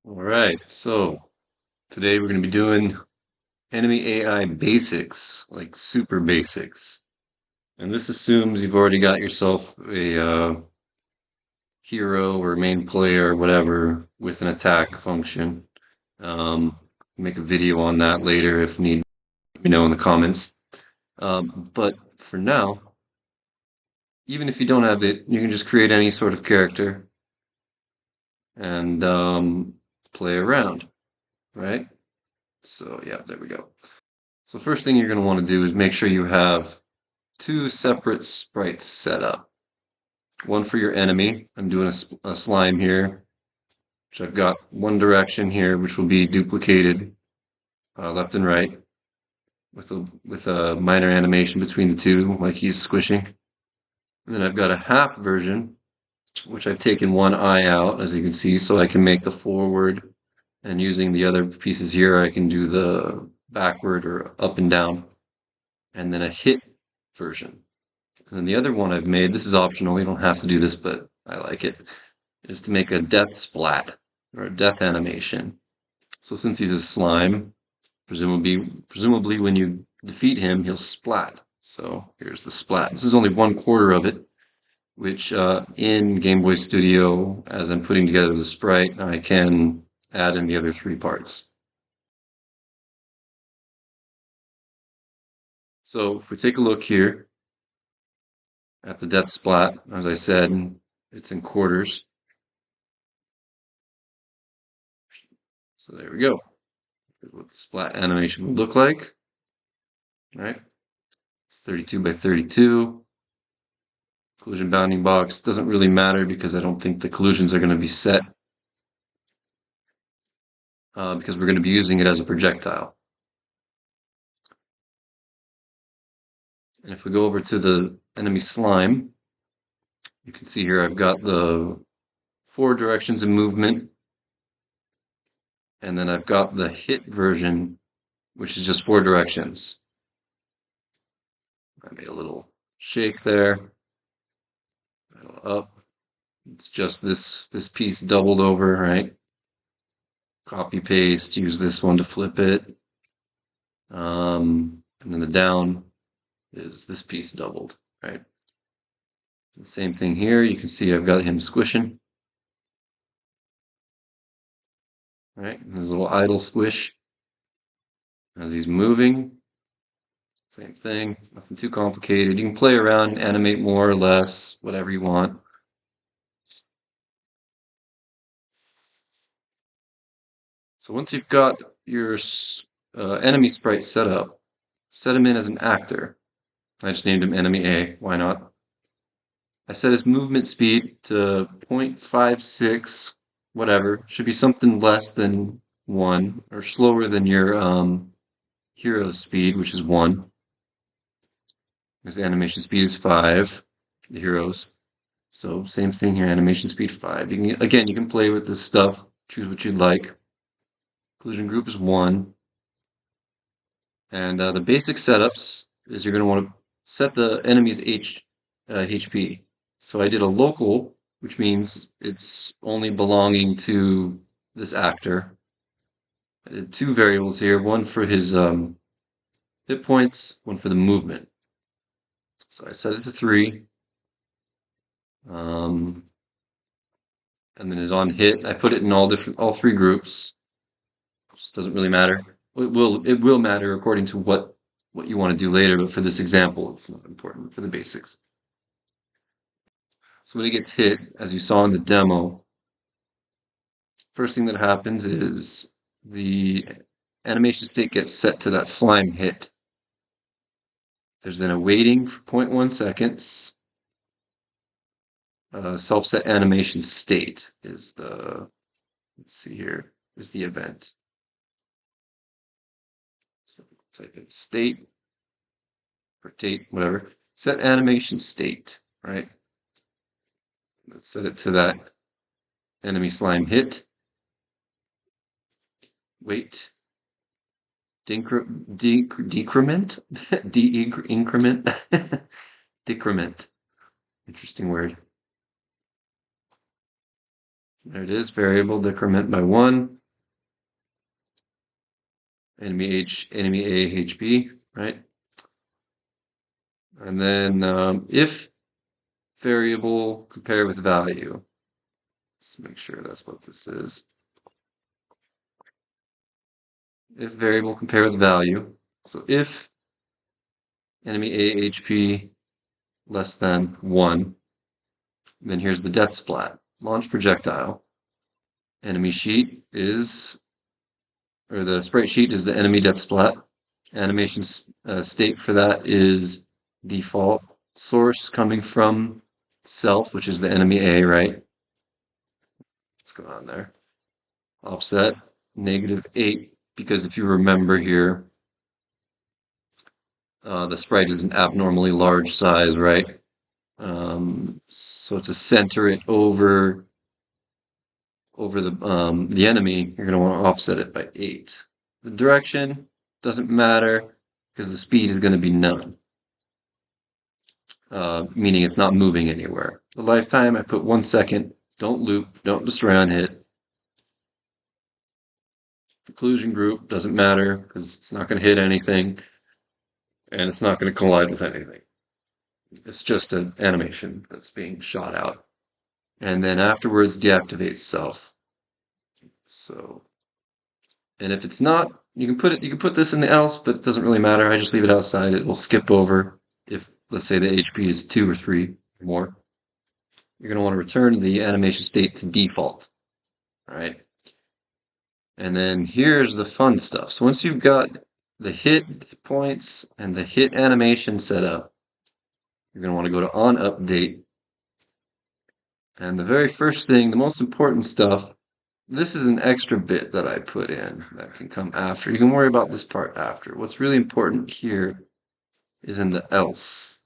All right, so today we're going to be doing enemy AI basics, like super basics. And this assumes you've already got yourself a hero or main player or whatever with an attack function. Um, make a video on that later if need, let me know in the comments. But for now, even if you don't have it, you can just create any sort of character and play around, right? So yeah, there we go. So first thing you're going to want to do is make sure you have two separate sprites set up. One for your enemy. I'm doing a slime here, which I've got one direction here, which will be duplicated left and right with a minor animation between the two, like he's squishing. And then I've got a half version, which I've taken one eye out, as you can see, so I can make the forward. And using the other pieces here, I can do the backward or up and down. And then a hit version. And then the other one I've made, this is optional, you don't have to do this, but I like it, is to make a death splat or a death animation. So since he's a slime, presumably when you defeat him, he'll splat. So here's the splat. This is only 1/4 of it, which in Game Boy Studio, as I'm putting together the sprite, I can add in the other three parts. So if we take a look here at the death splat, as I said, it's in quarters. So there we go. Here's what the splat animation would look like. Right? It's 32 by 32. Collision bounding box doesn't really matter because I don't think the collisions are going to be set because we're going to be using it as a projectile. And if we go over to the enemy slime, you can see here I've got the 4 directions of movement, and then I've got the hit version, which is just 4 directions. I made a little shake there, a little up. It's just this piece doubled over, right? Copy paste, use this one to flip it. And then the down is this piece doubled, right? The same thing here. You can see I've got him squishing, right? There's a little idle squish as he's moving. Same thing, nothing too complicated. You can play around, animate more or less, whatever you want. So once you've got your enemy sprite set up, set him in as an actor. I just named him enemy A, why not? I set his movement speed to 0.56, whatever. Should be something less than 1, or slower than your hero's speed, which is 1. His animation speed is 5, the hero's. So same thing here, animation speed 5. Again, you can play with this stuff, choose what you'd like. Collision group is 1. And the basic setups is you're going to want to set the enemy's HP. So I did a local, which means it's only belonging to this actor. I did 2 variables here, one for his hit points, one for the movement. So I set it to 3. And then his on hit, I put it in all 3 groups. Just doesn't really matter. It will matter according to what you want to do later, but for this example, it's not important for the basics. So when he gets hit, as you saw in the demo, first thing that happens is the animation state gets set to that slime hit. There's then a waiting for 0.1 seconds. Self-set animation state is the, let's see here, is the event. So type in state, or date, whatever. Set animation state, right? Let's set it to that enemy slime hit. Wait. Decrement? Increment? Decrement. Interesting word. There it is, variable decrement by 1, enemy A, HP, right? And then if variable compare with value. Let's make sure that's what this is. If variable compare with value. So if enemy A, HP less than 1, then here's the death splat. Launch projectile. Enemy sheet is, or the sprite sheet is the enemy death splat. Animation state for that is default. Source coming from self, which is the enemy A, right? What's going on there? Offset -8, because if you remember here, the sprite is an abnormally large size, right? So to center it over the enemy, you're going to want to offset it by 8. The direction doesn't matter because the speed is going to be none, meaning it's not moving anywhere. The lifetime, I put 1 second. Don't loop, don't destroy on hit. Occlusion group doesn't matter because it's not going to hit anything and it's not going to collide with anything. It's just an animation that's being shot out. And then afterwards deactivate self. So, and if it's not, you can put this in the else, but it doesn't really matter. I just leave it outside. It will skip over if, let's say, the HP is 2 or 3 or more. You're going to want to return the animation state to default. All right. And then here's the fun stuff. So once you've got the hit points and the hit animation set up, you're going to want to go to on update. And the very first thing, the most important stuff, this is an extra bit that I put in that can come after. You can worry about this part after. What's really important here is in the else.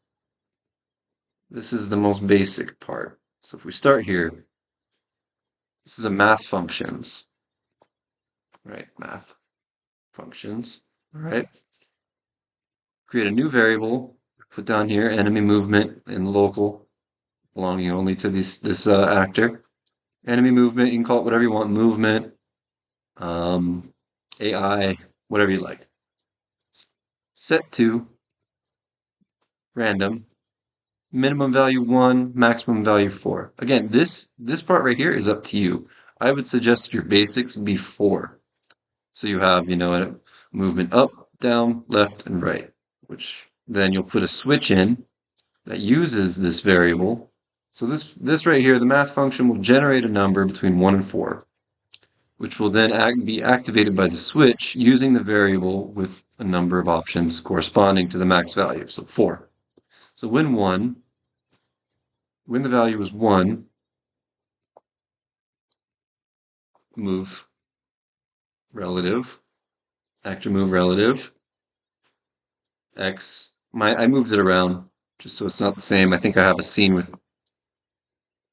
This is the most basic part. So if we start here, this is a math functions, right? Math functions, all right? Create a new variable, put down here enemy movement and local, belonging only to this actor. Enemy movement, you can call it whatever you want, movement, AI, whatever you like. Set to random, minimum value 1, maximum value 4. Again, this part right here is up to you. I would suggest your basics be 4. So you have, a movement up, down, left, and right, which then you'll put a switch in that uses this variable. So this right here, the math function will generate a number between 1 and 4, which will then be activated by the switch using the variable with a number of options corresponding to the max value, so 4. So when the value is 1, move relative, actor move relative, X. I moved it around just so it's not the same. I think I have a scene with,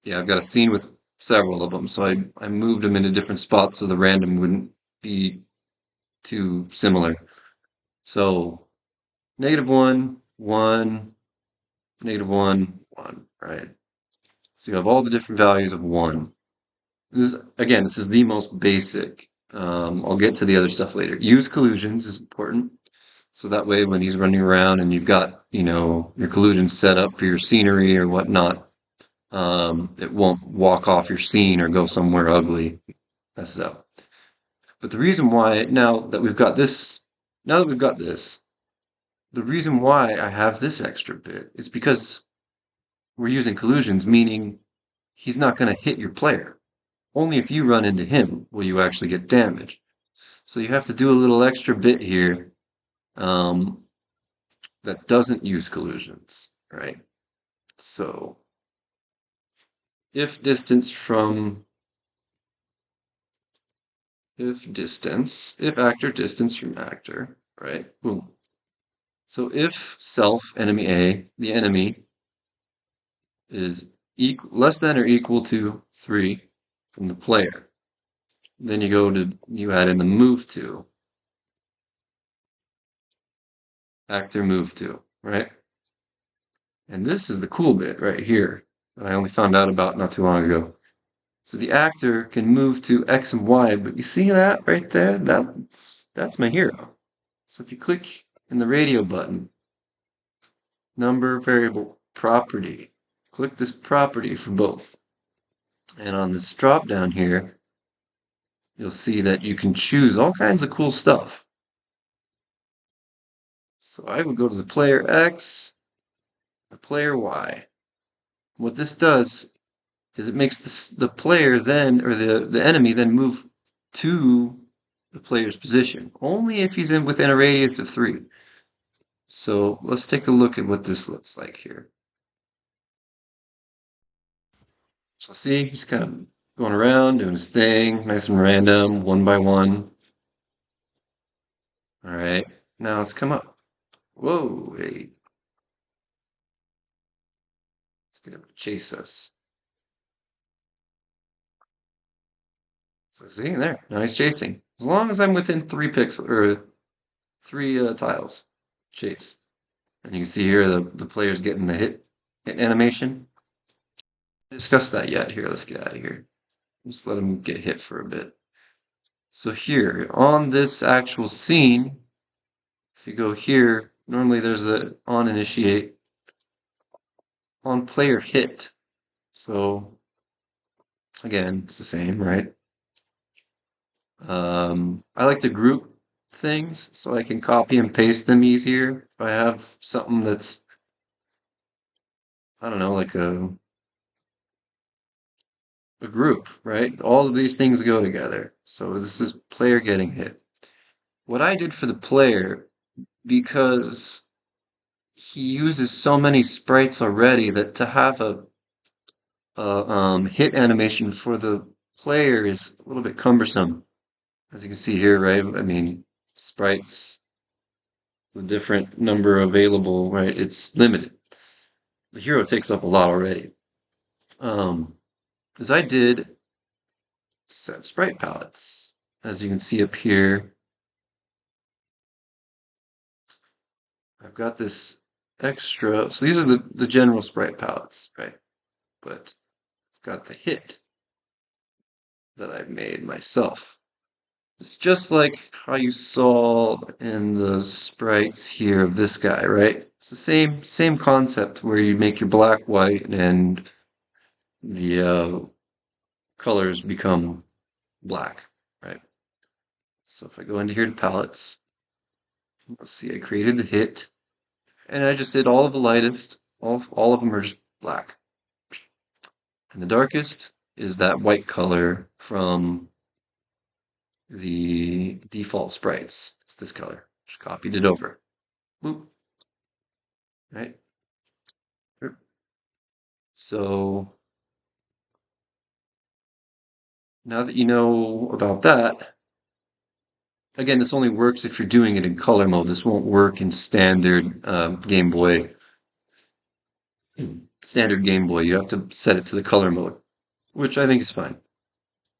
yeah, I've got a scene with several of them, so I moved them into different spots so the random wouldn't be too similar. So -1, 1, -1, 1, right? So you have all the different values of 1. This is the most basic. I'll get to the other stuff later. Use collusions is important. So that way when he's running around and you've got, your collusion set up for your scenery or whatnot, it won't walk off your scene or go somewhere ugly, mess it up. But the reason why, now that we've got this, the reason why I have this extra bit is because we're using collusions, meaning he's not going to hit your player. Only if you run into him will you actually get damage. So you have to do a little extra bit here that doesn't use collusions, right? So if actor distance from actor, right? Boom. So if self enemy A, the enemy is less than or equal to 3 from the player, then you add in the move to, actor move to, right? And this is the cool bit right here that I only found out about not too long ago. So the actor can move to X and Y, but you see that right there? That's my hero. So if you click in the radio button, number variable property, click this property for both. And on this drop down here, you'll see that you can choose all kinds of cool stuff. So I would go to the player X, the player Y. What this does is it makes the player then, or the enemy then move to the player's position, only if he's within a radius of 3. So let's take a look at what this looks like here. So see, he's kind of going around, doing his thing, nice and random, one by one. All right, now let's come up. Whoa, hey, let's get him to chase us. So see, there, now he's chasing. As long as I'm within 3 pixels, or 3 tiles, chase. And you can see here the player's getting the hit animation. Discuss that yet. Here, let's get out of here. Just let him get hit for a bit. So here, on this actual scene, if you go here, normally there's the on initiate, on player hit. So again, it's the same, right? I like to group things so I can copy and paste them easier. If I have something that's, I don't know, like a group, right? All of these things go together. So this is player getting hit. What I did for the player, because he uses so many sprites already, that to have a hit animation for the player is a little bit cumbersome. As you can see here, right? I mean, sprites, the different number available, right? It's limited. The hero takes up a lot already. As I did set sprite palettes, as you can see up here, I've got this extra. So these are the general sprite palettes, right? But I've got the hit that I've made myself. It's just like how you saw in the sprites here of this guy, right? It's the same concept where you make your black white and the colors become black, right? So if I go into here to palettes, let's see, I created the hit, and I just did all of the lightest. All of them are just black, and the darkest is that white color from the default sprites. It's this color. Just copied it over. Boop. Right? So now that you know about that, again, this only works if you're doing it in color mode. This won't work in Game Boy. Standard Game Boy, you have to set it to the color mode, which I think is fine.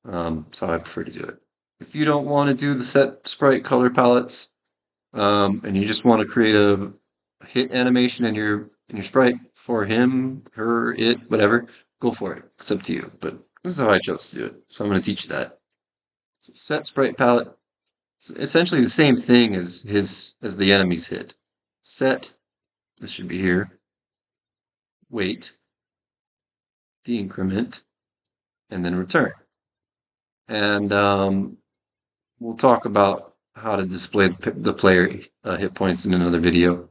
That's how I prefer to do it. If you don't want to do the set sprite color palettes, and you just want to create a hit animation in your sprite for him, her, it, whatever, go for it. It's up to you. But this is how I chose to do it. So I'm going to teach you that. So set sprite palette. It's essentially the same thing as the enemy's hit. Set, this should be here. Wait, decrement, and then return. And we'll talk about how to display the player hit points in another video.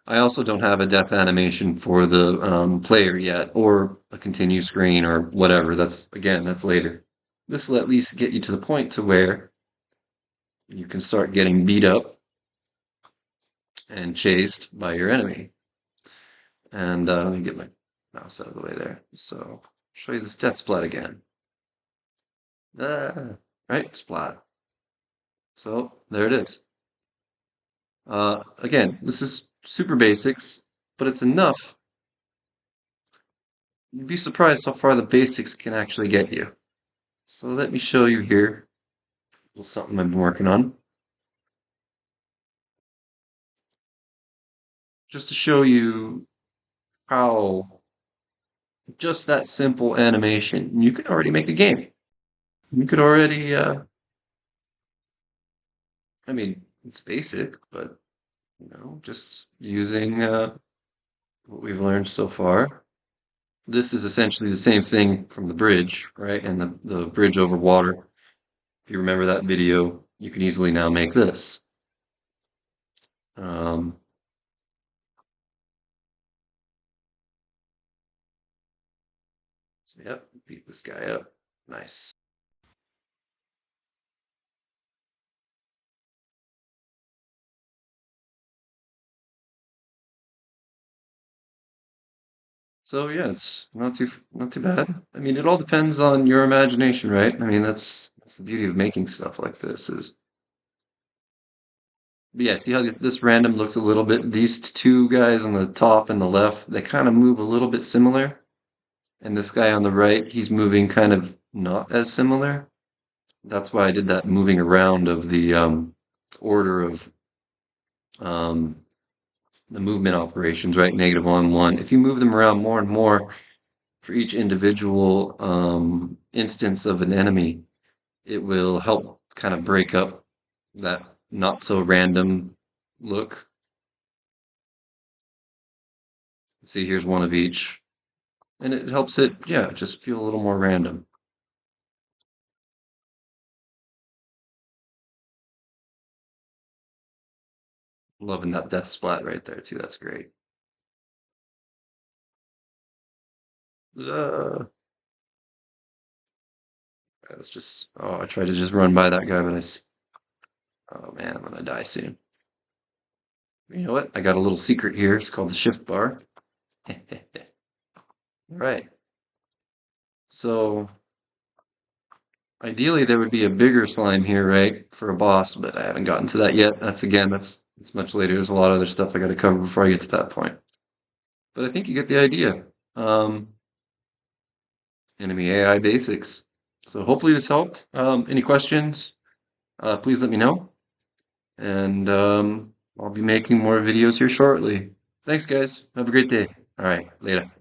I also don't have a death animation for the player yet, or a continue screen, or whatever. That's later. This will at least get you to the point to where you can start getting beat up and chased by your enemy. And let me get my mouse out of the way there. So show you this death splat again. Right, splat. So there it is. Again, this is super basics, but it's enough. You'd be surprised how far the basics can actually get you. So let me show you here something I've been working on. Just to show you how Just that simple animation, you could already make a game. You could already, I mean, it's basic, but just using what we've learned so far. This is essentially the same thing from the bridge, right? And the bridge over water. If you remember that video, you can easily now make this. Um, so yep, beat this guy up. Nice. So yeah, it's not too bad. I mean, it all depends on your imagination, right? I mean, that's the beauty of making stuff like this is. But yeah, see how this random looks a little bit. These two guys on the top and the left, they kind of move a little bit similar. And this guy on the right, he's moving kind of not as similar. That's why I did that moving around of the order of um, the movement operations, right? Negative one, one. If you move them around more and more for each individual instance of an enemy, it will help kind of break up that not so random look. See, here's one of each. And it helps it, yeah, just feel a little more random. Loving that death splat right there, too. That's great. Uh, let's just, oh, I tried to just run by that guy, but oh man, I'm gonna die soon. You know what? I got a little secret here. It's called the shift bar. All right. So ideally there would be a bigger slime here, right, for a boss, but I haven't gotten to that yet. That's much later. There's a lot of other stuff I got to cover before I get to that point. But I think you get the idea. Um, Enemy AI basics. So hopefully this helped. Any questions? Please let me know. And I'll be making more videos here shortly. Thanks, guys. Have a great day. All right, later.